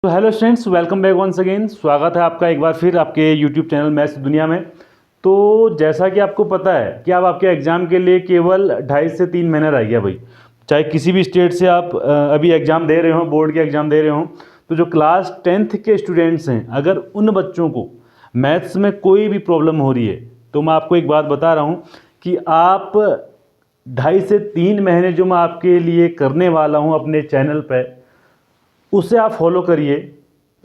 तो hello students, welcome back once again. स्वागत है आपका एक बार फिर आपके यूट्यूब चैनल मैथ्स दुनिया में। तो जैसा कि आपको पता है कि अब आपके एग्ज़ाम के लिए केवल 2.5 से 3 महीना रह गया भाई। चाहे किसी भी स्टेट से आप अभी एग्ज़ाम दे रहे हो, बोर्ड के एग्ज़ाम दे रहे हो, तो जो क्लास 10th के स्टूडेंट्स हैं, अगर उन बच्चों को मैथ्स में कोई भी प्रॉब्लम हो रही है तो मैं आपको एक बात बता रहा हूँ कि आप 2.5 से 3 महीने जो मैं आपके लिए करने वाला हूँ अपने चैनल पर, उसे आप फॉलो करिए।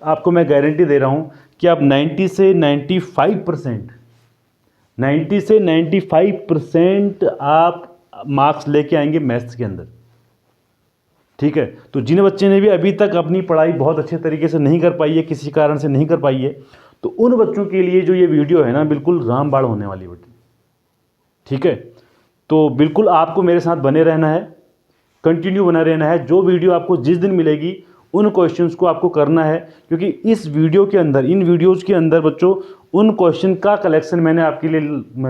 आपको मैं गारंटी दे रहा हूँ कि आप 90 से 95% आप मार्क्स लेके आएंगे मैथ्स के अंदर। ठीक है, तो जिन बच्चे ने भी अभी तक अपनी पढ़ाई बहुत अच्छे तरीके से नहीं कर पाई है, किसी कारण से नहीं कर पाई है, तो उन बच्चों के लिए जो ये वीडियो है ना, बिल्कुल रामबाण होने वाली बेटी। ठीक है, तो बिल्कुल आपको मेरे साथ बने रहना है, कंटिन्यू बना रहना है। जो वीडियो आपको जिस दिन मिलेगी उन क्वेश्चंस को आपको करना है, क्योंकि इस वीडियो के अंदर, इन वीडियोज़ के अंदर बच्चों, उन क्वेश्चन का कलेक्शन मैंने आपके लिए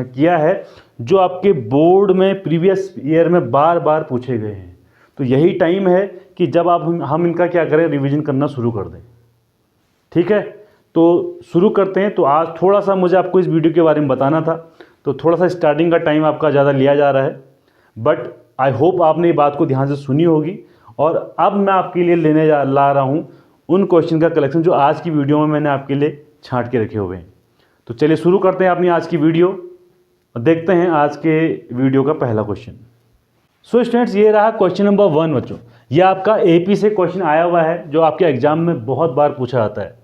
किया है जो आपके बोर्ड में प्रीवियस ईयर में बार बार पूछे गए हैं। तो यही टाइम है कि जब आप हम इनका क्या करें, रिवीजन करना शुरू कर दें। ठीक है, तो शुरू करते हैं। तो आज थोड़ा सा मुझे आपको इस वीडियो के बारे में बताना था, तो थोड़ा सा स्टार्टिंग का टाइम आपका ज़्यादा लिया जा रहा है, बट आई होप आपने ये बात को ध्यान से सुनी होगी। और अब मैं आपके लिए ला रहा हूँ उन क्वेश्चन का कलेक्शन जो आज की वीडियो में मैंने आपके लिए छांट के रखे हुए हैं। तो चलिए शुरू करते हैं अपनी आज की वीडियो और देखते हैं आज के वीडियो का पहला क्वेश्चन। सो स्टूडेंट्स, ये रहा क्वेश्चन नंबर 1 बच्चों। ये आपका एपी से क्वेश्चन आया हुआ है जो आपके एग्जाम में बहुत बार पूछा जाता है।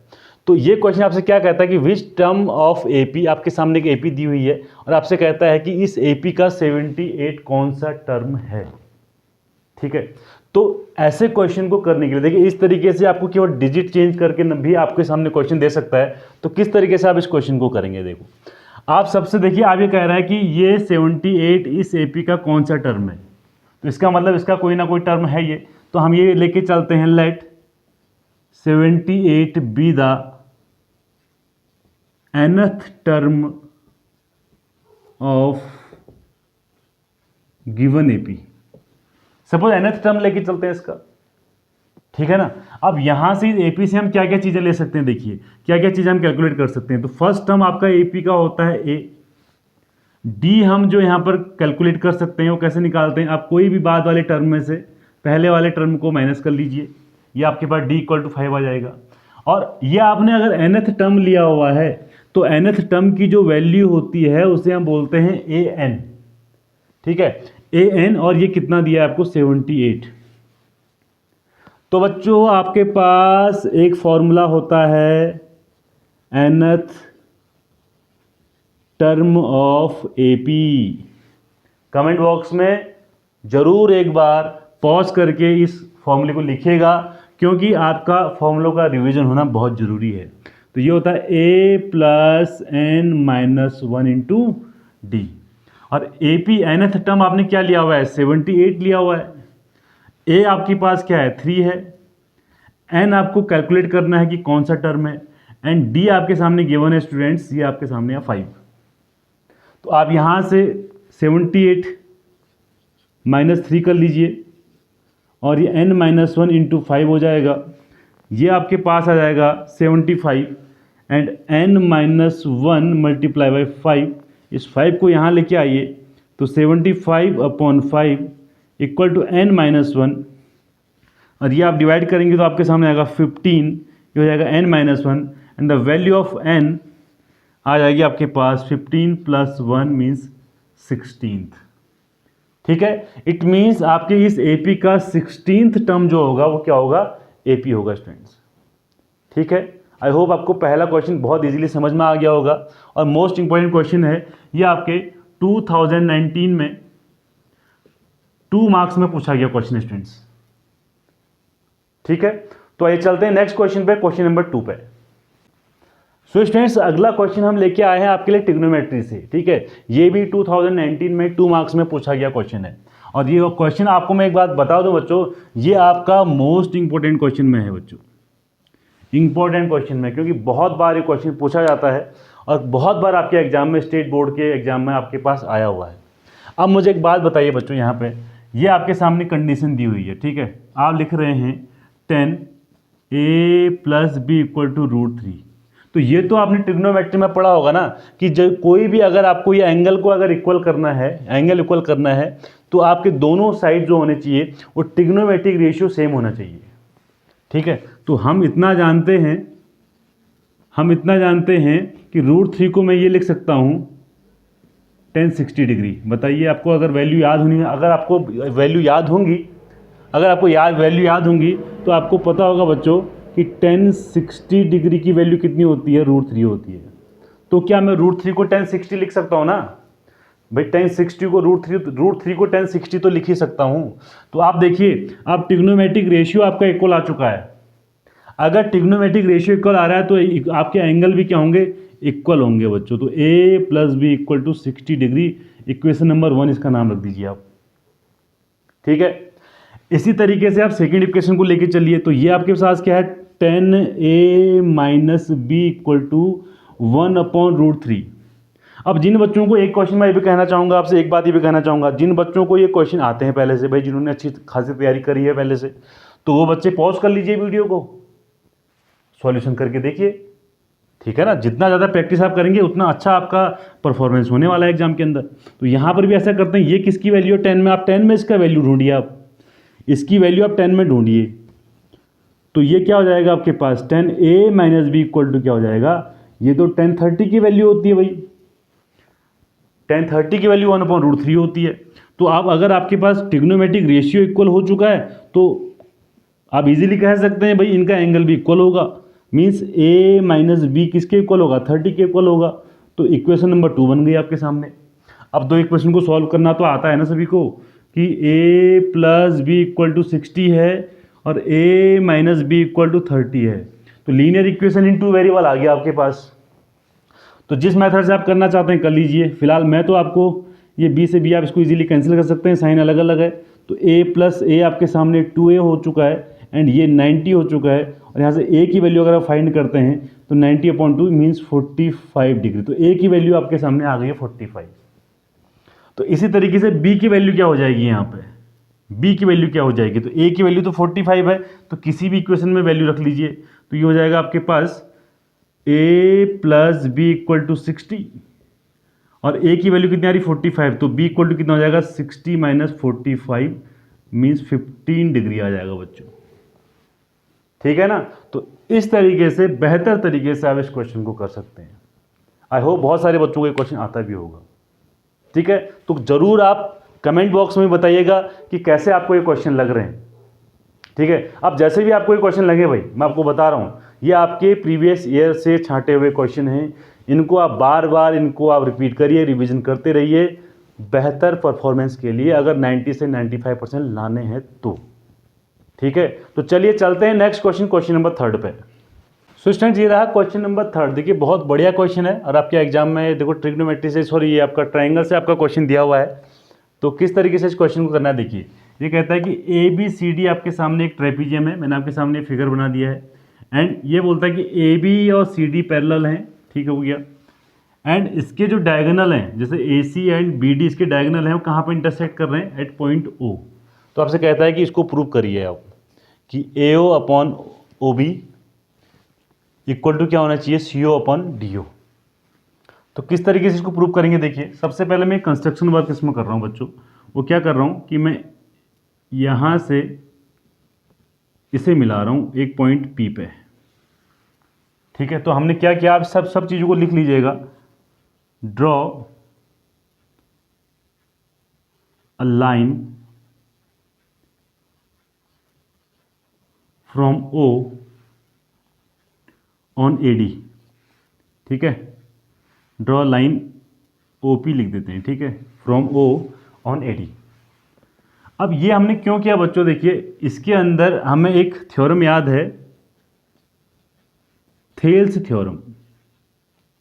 तो ये क्वेश्चन आपसे क्या कहता है कि विच टर्म ऑफ एपी, आपके सामने एक एपी दी हुई है और आपसे कहता है कि इस एपी का 78 कौन सा टर्म है। ठीक है, तो ऐसे क्वेश्चन को करने के लिए देखिए, इस तरीके से आपको केवल डिजिट चेंज करके भी आपके सामने क्वेश्चन दे सकता है। तो किस तरीके से आप इस क्वेश्चन को करेंगे, देखो आप सबसे देखिए, आप ये कह रहा है कि ये 78 इस एपी का कौन सा टर्म है, तो इसका मतलब इसका कोई ना कोई टर्म है ये। तो हम ये लेके चलते हैं, let 78 be the nth term of given AP. Suppose nth term लेके चलते हैं इसका। ठीक है ना। अब यहां से एपी से हम क्या क्या चीजें ले सकते हैं, देखिए क्या क्या चीजें हम कैलकुलेट कर सकते हैं। तो फर्स्ट टर्म आपका एपी का होता है ए। डी हम जो यहां पर कैलकुलेट कर सकते हैं वो कैसे निकालते हैं, आप कोई भी बाद वाले टर्म में से पहले वाले टर्म को माइनस कर लीजिए, ये आपके पास डी इक्वल टू 5 आ जाएगा। और ये आपने अगर nth टर्म लिया हुआ है तो nth टर्म की जो वैल्यू होती है उसे हम बोलते हैं ए एन। ठीक है, ए एन, और ये कितना दिया है आपको, 78। तो बच्चों आपके पास एक फॉर्मूला होता है nth term of AP. Comment box में जरूर एक बार पॉज करके इस फॉर्मूले को लिखिएगा, क्योंकि आपका फॉर्मूलों का रिवीजन होना बहुत जरूरी है। तो ये होता है a plus n minus 1 into d. और एपी nth टर्म आपने क्या लिया हुआ है, 78 लिया हुआ है। ए आपके पास क्या है, 3 है। एन आपको कैलकुलेट करना है कि कौन सा टर्म है, एंड डी आपके सामने गिवन है स्टूडेंट्स, ये आपके सामने है 5। तो आप यहां से 78 माइनस 3 कर लीजिए, और ये n माइनस 1 इंटू 5 हो जाएगा। ये आपके पास आ जाएगा 75, and n minus 1 multiply by 5। इस 5 को यहाँ लेके आइए, तो 75 upon 5 equal to n minus 1, और ये आप डिवाइड करेंगे तो आपके सामने आएगा 15, ये हो जाएगा n minus 1, and the value of n आ जाएगी आपके पास 15 प्लस 1 मीन्स 16th। ठीक है, इट मीन्स आपके इस एपी का 16th टर्म जो होगा वो क्या होगा, एपी होगा स्टूडेंट्स। ठीक है, आई होप आपको पहला क्वेश्चन बहुत इजीली समझ में आ गया होगा, और मोस्ट इंपॉर्टेंट क्वेश्चन है ये, आपके 2019 में 2 मार्क्स में पूछा गया क्वेश्चन स्टूडेंट्स। ठीक है, तो आइए चलते हैं नेक्स्ट क्वेश्चन पे, क्वेश्चन नंबर 2 पे। सो स्टूडेंट्स, अगला क्वेश्चन हम लेके आए हैं आपके लिए ट्रिग्नोमेट्री से। ठीक है, ये भी 2019 में 2 मार्क्स में पूछा गया क्वेश्चन है, और ये क्वेश्चन आपको मैं एक बात बता दूं बच्चों, ये आपका मोस्ट इंपॉर्टेंट क्वेश्चन में है बच्चों, इंपॉर्टेंट क्वेश्चन में, क्योंकि बहुत बार ये क्वेश्चन पूछा जाता है और बहुत बार आपके एग्जाम में, स्टेट बोर्ड के एग्जाम में आपके पास आया हुआ है। अब मुझे एक बात बताइए बच्चों, यहाँ पे ये आपके सामने कंडीशन दी हुई है। ठीक है, आप लिख रहे हैं 10 ए प्लस बी इक्वल टू √3। तो ये तो आपने ट्रिग्नोमेट्री में पढ़ा होगा ना कि जब कोई भी अगर आपको ये एंगल को अगर इक्वल करना है, एंगल इक्वल करना है, तो आपके दोनों साइड जो होने चाहिए वो ट्रिग्नोमेट्रिक रेशियो सेम होना चाहिए। ठीक है, तो हम इतना जानते हैं कि √3 को मैं ये लिख सकता हूँ tan 60 डिग्री। बताइए आपको अगर वैल्यू याद होनी है, अगर आपको वैल्यू याद होंगी तो आपको पता होगा बच्चों कि tan 60 डिग्री की वैल्यू कितनी होती है, √3 होती है। तो क्या मैं √3 को tan 60 लिख सकता हूँ ना भाई, tan 60 को √3 को tan 60 तो लिख ही सकता हूँ। तो आप देखिए, अब ट्रिग्नोमेट्रिक रेशियो आपका इक्वल आ चुका है। अगर ट्रिग्नोमेट्रिक रेशियो इक्वल आ रहा है तो आपके एंगल भी क्या होंगे, इक्वल होंगे बच्चों। तो a plus b equal to 60 degree, equation number 1 इसका नाम रख दीजिए आप। ठीक है, इसी तरीके से आप सेकेंड इक्वेशन को लेके चलिए। तो ये आपके पास क्या है, tan a minus b equal to 1/√3। अब जिन बच्चों को एक क्वेश्चन मैं ये भी कहना चाहूँगा आपसे, एक बात ये भी कहना चाहूँगा, जिन बच्चों को ये क्वेश्चन आते हैं पहले से भाई, जिन्होंने अच्छी खासी तैयारी करी है पहले से, तो वो बच्चे पॉज कर लीजिए वीडियो को, सॉल्यूशन करके देखिए। ठीक है ना, जितना ज़्यादा प्रैक्टिस आप करेंगे उतना अच्छा आपका परफॉर्मेंस होने वाला है एग्जाम के अंदर। तो यहाँ पर भी ऐसा करते हैं, ये किसकी वैल्यू है 10 में, आप 10 में इसका वैल्यू ढूंढिए, आप इसकी वैल्यू आप 10 में ढूंढिए। तो ये क्या हो जाएगा आपके पास, tan a minus b equal to क्या हो जाएगा, ये तो tan 30 की वैल्यू होती है भाई, tan 30 की वैल्यू 1/√3 होती है। तो आप अगर आपके पास ट्रिग्नोमेट्रिक रेशियो इक्वल हो चुका है तो आप इजीली कह सकते हैं भाई इनका एंगल भी इक्वल होगा। मीन्स a माइनस बी किसके इक्वल होगा, 30 के इक्वल होगा। तो इक्वेशन नंबर 2 बन गई आपके सामने। अब दो इक्वेशन को सॉल्व करना तो आता है ना सभी को, कि a plus b equal to 60 है और a minus b equal to 30 है। तो लीनियर इक्वेशन इन 2 वेरिएबल आ गया आपके पास। तो जिस मेथड से आप करना चाहते हैं कर लीजिए। फिलहाल मैं तो आपको ये b से b आप इसको इजीली कैंसिल कर सकते हैं, साइन अलग अलग है। तो a प्लस a आपके सामने 2a हो चुका है एंड ये 90 हो चुका है। और यहाँ से a की वैल्यू अगर आप फाइंड करते हैं तो 90/2 मीन्स 45 डिग्री। तो a की वैल्यू आपके सामने आ गई है 45। तो इसी तरीके से b की वैल्यू क्या हो जाएगी, यहाँ पे b की वैल्यू क्या हो जाएगी, तो a की वैल्यू तो 45 है, तो किसी भी इक्वेशन में वैल्यू रख लीजिए। तो ये हो जाएगा आपके पास a plus b equal to 60 और a की वैल्यू कितनी आ रही 45, तो b इक्वल टू कितना हो जाएगा 60 माइनस 45 मीन्स 15 डिग्री आ जाएगा बच्चों। ठीक है ना, तो इस तरीके से बेहतर तरीके से आप इस क्वेश्चन को कर सकते हैं। आई होप बहुत सारे बच्चों को ये क्वेश्चन आता भी होगा। ठीक है, तो जरूर आप कमेंट बॉक्स में बताइएगा कि कैसे आपको ये क्वेश्चन लग रहे हैं। ठीक है, अब जैसे भी आपको ये क्वेश्चन लगे भाई, मैं आपको बता रहा हूँ ये आपके प्रीवियस ईयर से छांटे हुए क्वेश्चन हैं। इनको आप बार बार रिपीट करिए, रिवीजन करते रहिए बेहतर परफॉर्मेंस के लिए, अगर 90 से 95% लाने हैं तो। ठीक है, तो चलिए चलते हैं नेक्स्ट क्वेश्चन नंबर 3 पे। सो स्टूडेंट्स, ये रहा क्वेश्चन नंबर 3। देखिए बहुत बढ़िया क्वेश्चन है और आपके एग्जाम में देखो ट्रिग्नोमेट्री से, सॉरी ये आपका ट्राइंगल से आपका क्वेश्चन दिया हुआ है। तो किस तरीके से इस क्वेश्चन को करना है, देखिए ये कहता है कि ABCD आपके सामने एक ट्रेपीजियम है, मैंने आपके सामने फिगर बना दिया है एंड ये बोलता है कि AB और CD पैरेलल हैं। ठीक हो गया, एंड इसके जो डायगोनल हैं, जैसे AC एंड BD इसके डायगोनल हैं, वो कहाँ पर इंटरसेक्ट कर रहे हैं, एट पॉइंट O। तो आपसे कहता है कि इसको प्रूव करिए आप कि AO/OB इक्वल टू क्या होना चाहिए, CO/DO। तो किस तरीके से इसको प्रूव करेंगे, देखिए सबसे पहले मैं कंस्ट्रक्शन वर्क इसमें कर रहा हूँ बच्चों। वो क्या कर रहा हूँ कि मैं यहाँ से इसे मिला रहा हूँ एक पॉइंट P पे। ठीक है, तो हमने क्या किया, आप सब चीज़ों को लिख लीजिएगा। Draw a line from O on AD। ठीक है, ड्रॉ लाइन OP लिख देते हैं। ठीक है, फ्रॉम O ऑन AD। अब ये हमने क्यों किया बच्चों, देखिए इसके अंदर हमें एक थ्योरम याद है, थेल्स थ्योरम।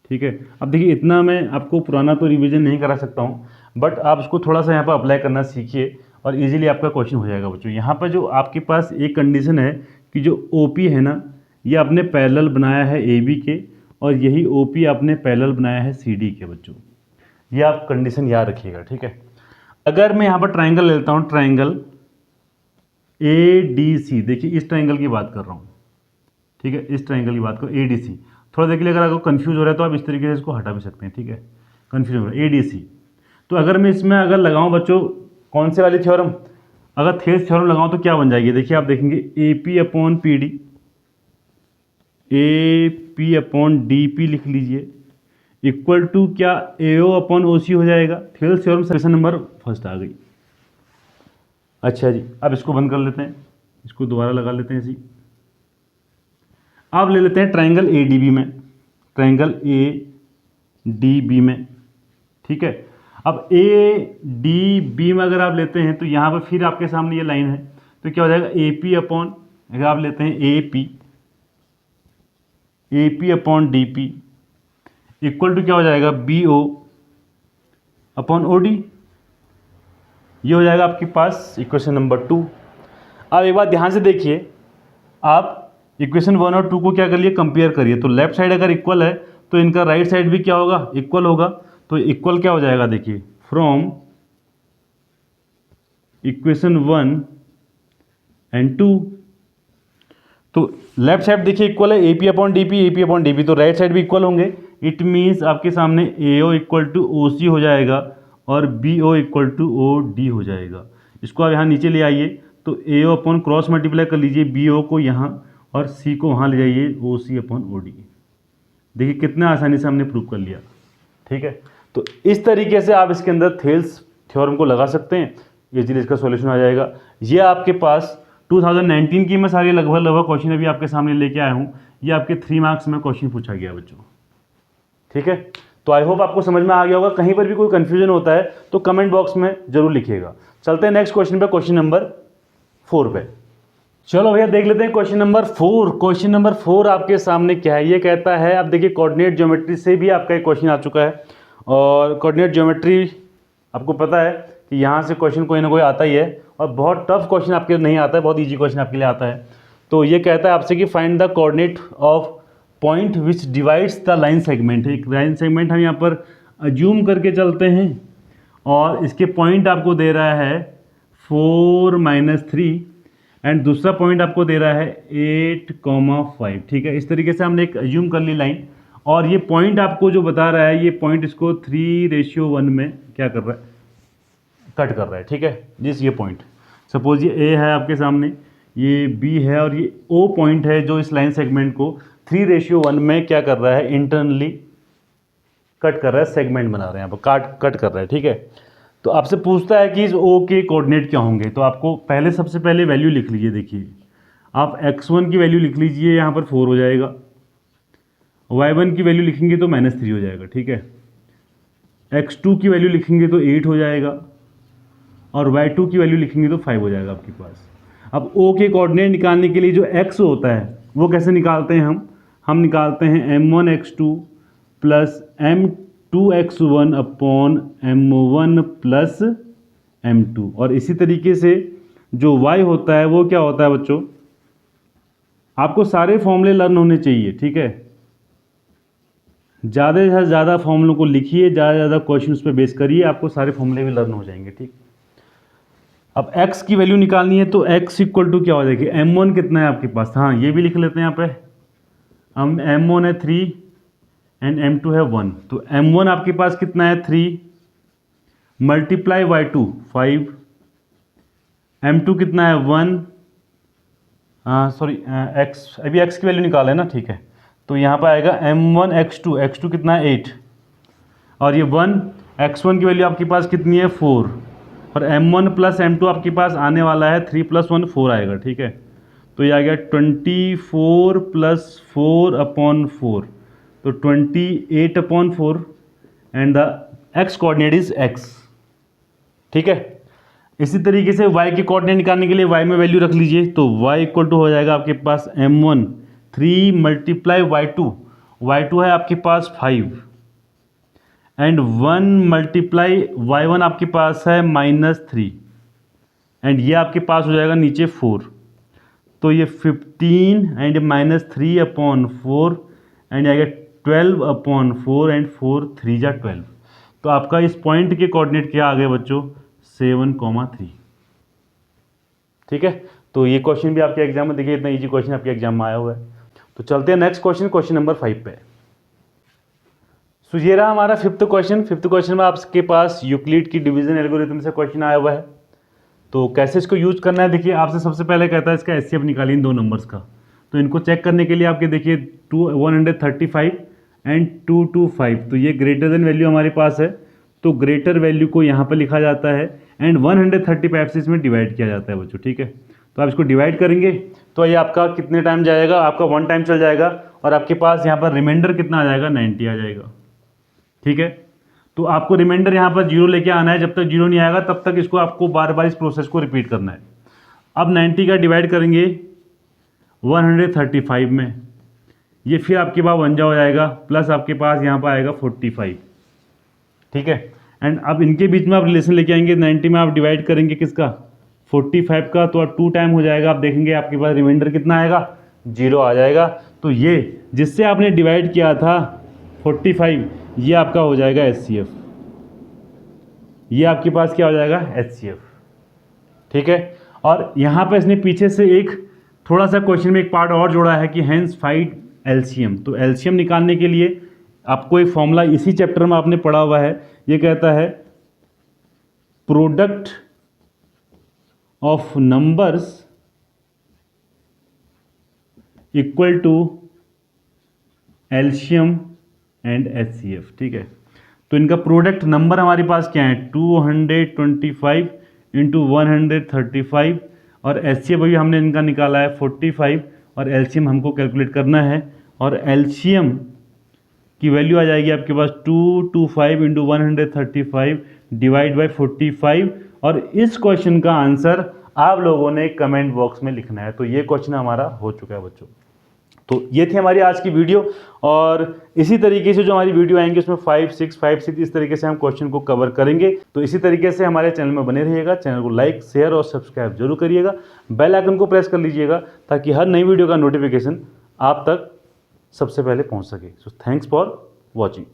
ठीक है, अब देखिए इतना मैं आपको पुराना तो रिवीजन नहीं करा सकता हूँ, बट आप उसको थोड़ा सा यहाँ पर अप्लाई करना सीखिए और इजीली आपका क्वेश्चन हो जाएगा बच्चों। यहाँ पर जो आपके पास एक कंडीशन है कि जो OP है ना, ये आपने पैरेलल बनाया है AB के, और यही OP आपने पैरेलल बनाया है CD के बच्चों। ये आप कंडीशन याद रखिएगा। ठीक है, अगर मैं यहाँ पर ट्राइंगल लेता हूँ, ट्राइंगल ADC, देखिए इस ट्राइंगल की बात कर रहा हूँ। ठीक है, इस ट्राइंगल की बात करो ADC। थोड़ा देख लिया, अगर आपको कन्फ्यूज हो रहा है तो आप इस तरीके से इसको हटा भी सकते हैं, ठीक है, कन्फ्यूज हो रहा है ADC। तो अगर मैं इसमें अगर लगाऊं बच्चों कौन से वाली थ्योरम, अगर थेल्स थ्योरम लगाऊं तो क्या बन जाएगी, देखिए आप देखेंगे AP/PD, AP/DP लिख लीजिए, इक्वल टू क्या AO/OC हो जाएगा। Thales theorem question number first आ गई। अच्छा जी, अब इसको बंद कर लेते हैं, इसको दोबारा लगा लेते हैं ऐसी। अब ले लेते हैं ट्राइंगल ADB में, ट्राइंगल ADB में, ठीक है। अब ADB में अगर आप लेते हैं तो यहाँ पर फिर आपके सामने ये लाइन है, तो क्या हो जाएगा AP/ अगर आप लेते हैं AP/DP इक्वल टू क्या हो जाएगा BO/OD। ये हो जाएगा आपके पास इक्वेशन नंबर 2। अब एक बात ध्यान से देखिए, आप इक्वेशन 1 और 2 को क्या करिए, कंपेयर करिए। तो लेफ्ट साइड अगर इक्वल है तो इनका राइट साइड भी क्या होगा, इक्वल होगा। तो इक्वल क्या हो जाएगा, देखिए फ्रॉम इक्वेशन 1 एंड 2, तो लेफ्ट साइड देखिए इक्वल है AP/DP, तो राइट साइड भी इक्वल होंगे। इट मीन्स आपके सामने AO इक्वल टू OC हो जाएगा और BO इक्वल टू OD हो जाएगा। इसको आप यहाँ नीचे ले आइए, तो AO अपॉन क्रॉस मल्टीप्लाई कर लीजिए BO को यहाँ और C को वहाँ ले जाइए OC/OD। देखिए कितना आसानी से हमने प्रूव कर लिया, ठीक है। तो इस तरीके से आप इसके अंदर थेल्स थ्योरम को लगा सकते हैं, इजीली इसका सॉल्यूशन आ जाएगा। ये आपके पास 2019 की मैं सारी लगभग क्वेश्चन अभी आपके सामने लेके आया हूँ। ये आपके 3 मार्क्स में क्वेश्चन पूछा गया बच्चों, ठीक है। तो आई होप आपको समझ में आ गया होगा। कहीं पर भी कोई कंफ्यूजन होता है तो कमेंट बॉक्स में जरूर लिखिएगा। चलते हैं नेक्स्ट क्वेश्चन पे, क्वेश्चन नंबर 4 पे। चलो भैया देख लेते हैं क्वेश्चन नंबर 4। क्वेश्चन नंबर 4 आपके सामने क्या है, ये कहता है, आप देखिए कोऑर्डिनेट ज्योमेट्री से भी आपका एक क्वेश्चन आ चुका है, और कोऑर्डिनेट ज्योमेट्री आपको पता है कि यहाँ से क्वेश्चन कोई ना कोई आता ही है, और बहुत टफ क्वेश्चन आपके लिए नहीं आता है, बहुत ईजी क्वेश्चन आपके लिए आता है। तो ये कहता है आपसे कि find the coordinate of point which divides the line segment. एक लाइन सेगमेंट हम यहाँ पर अज्यूम करके चलते हैं, और इसके पॉइंट आपको दे रहा है 4-3 एंड दूसरा पॉइंट आपको दे रहा है 8,5, ठीक है। इस तरीके से हमने एक अज्यूम कर ली लाइन, और ये पॉइंट आपको जो बता रहा है, ये पॉइंट इसको 3:1 में क्या कर रहा है, कट कर रहा है, ठीक है। जिस ये पॉइंट सपोज ये A है आपके सामने, ये B है, और ये O पॉइंट है जो इस लाइन सेगमेंट को 3:1 में क्या कर रहा है, इंटरनली कट कर रहा है, सेगमेंट बना रहा है, यहाँ पर कट कर रहा है, ठीक है। तो आपसे पूछता है कि इस O के कोऑर्डिनेट क्या होंगे। तो आपको पहले सबसे पहले वैल्यू लिख लीजिए, देखिए आप x1 की वैल्यू लिख लीजिए, यहाँ पर 4 हो जाएगा, y1 की वैल्यू लिखेंगे तो -3 हो जाएगा, ठीक है। x2 की वैल्यू लिखेंगे तो 8 हो जाएगा, और y2 की वैल्यू लिखेंगे तो 5 हो जाएगा आपके पास। अब O के कोऑर्डिनेट निकालने के लिए जो x होता है वो कैसे निकालते हैं हम निकालते हैं m1x2 plus m2x1 upon m1 plus m2। और इसी तरीके से जो y होता है वो क्या होता है बच्चों, आपको सारे फॉर्मूले लर्न होने चाहिए, ठीक है। ज़्यादा से ज़्यादा फॉर्मूलों को लिखिए, ज़्यादा से ज़्यादा क्वेश्चन उस पर बेस करिए, आपको सारे फॉर्मूले भी लर्न हो जाएंगे, ठीक। अब x की वैल्यू निकालनी है, तो x इक्वल टू क्या हो जाएगी, m1 कितना है आपके पास, हाँ ये भी लिख लेते हैं यहाँ पे, हम m1 है 3 एंड m2 है 1। तो m1 आपके पास कितना है 3 मल्टीप्लाई y2 5, m2 कितना है 1, सॉरी x, अभी x की वैल्यू निकाले ना, ठीक है। तो यहाँ पर आएगा m1 x2 कितना है 8, और ये 1, x1 की वैल्यू आपके पास कितनी है 4, और m1 प्लस m2 आपके पास आने वाला है 3 + 1 4 आएगा, ठीक है। तो ये आ गया 24 + 4/4, तो 28/4 and the x coordinate is x, ठीक है। इसी तरीके से y के कोऑर्डिनेट निकालने के लिए y में वैल्यू रख लीजिए, तो y इक्वल टू हो जाएगा आपके पास m1 3 मल्टीप्लाई y2 है आपके पास 5 एंड 1 मल्टीप्लाई y1 आपके पास है -3 एंड ये आपके पास हो जाएगा नीचे 4, तो ये 15 एंड -3/4 एंड आएगा 12/4 एंड 4 3 जा 12। तो आपका इस पॉइंट के कोऑर्डिनेट क्या आ गए बच्चों 7,3, ठीक है। तो ये क्वेश्चन भी आपके एग्जाम में देखिए, इतना इजी क्वेश्चन आपके एग्जाम में आया हुआ है। तो चलते हैं नेक्स्ट क्वेश्चन, क्वेश्चन नंबर 5 पे। सो ये रहा हमारा फिफ्थ क्वेश्चन में आपके पास यूक्लिड की डिवीजन एल्गोरिथम से क्वेश्चन आया हुआ है। तो कैसे इसको यूज करना है, देखिए आपसे सबसे पहले कहता है इसका एचसीएफ निकालिए इन दो नंबर्स का। तो इनको चेक करने के लिए आपके देखिए 135 एंड 225, तो ये ग्रेटर देन वैल्यू हमारे पास है, तो ग्रेटर वैल्यू को यहाँ पर लिखा जाता है एंड 135 से इसमें डिवाइड किया जाता है बच्चों, ठीक है। तो आप इसको डिवाइड करेंगे तो ये आपका कितने टाइम जाएगा, आपका 1 टाइम चल जाएगा और आपके पास यहाँ पर रिमाइंडर कितना आ जाएगा, 90 आ जाएगा, ठीक है। तो आपको रिमाइंडर यहाँ पर 0 लेके आना है, जब तक 0 नहीं आएगा तब तक इसको आपको बार बार इस प्रोसेस को रिपीट करना है। अब 90 का डिवाइड करेंगे 135 में, ये फिर आपके पास 1 हो जाएगा, प्लस आपके पास यहाँ पर आएगा 45, ठीक है। एंड अब इनके बीच में आप रिलेशन लेके आएंगे, 90 में आप डिवाइड करेंगे किसका, 45 का, तो अब 2 टाइम हो जाएगा। आप देखेंगे आपके पास रिमाइंडर कितना आएगा, 0 आ जाएगा। तो ये जिससे आपने डिवाइड किया था 45, ये आपका हो जाएगा एचसीएफ, ये आपके पास क्या हो जाएगा, एचसीएफ, ठीक है। और यहाँ पे इसने पीछे से एक थोड़ा सा क्वेश्चन में एक पार्ट और जोड़ा है कि हेंस फाइंड एलसीएम। तो एलसीएम निकालने के लिए आपको एक फॉर्मूला इसी चैप्टर में आपने पढ़ा हुआ है, ये कहता है product of numbers equal to LCM and HCF, ठीक है। तो इनका प्रोडक्ट नंबर हमारे पास क्या है, 225 इंटू 135 और एचसीएफ अभी हमने इनका निकाला है 45 और एलसीएम हमको कैलकुलेट करना है। और एलसीएम की वैल्यू आ जाएगी आपके पास 225 इंटू 135 डिवाइड बाई 45 और इस क्वेश्चन का आंसर आप लोगों ने कमेंट बॉक्स में लिखना है। तो ये क्वेश्चन हमारा हो चुका है बच्चों। तो ये थी हमारी आज की वीडियो और इसी तरीके से जो हमारी वीडियो आएंगे उसमें 5, 6 इस तरीके से हम क्वेश्चन को कवर करेंगे। तो इसी तरीके से हमारे चैनल में बने रहिएगा, चैनल को लाइक, शेयर और सब्सक्राइब जरूर करिएगा, बेल आइकन को प्रेस कर लीजिएगा ताकि हर नई वीडियो का नोटिफिकेशन आप तक सबसे पहले पहुंच सके। So thanks for watching.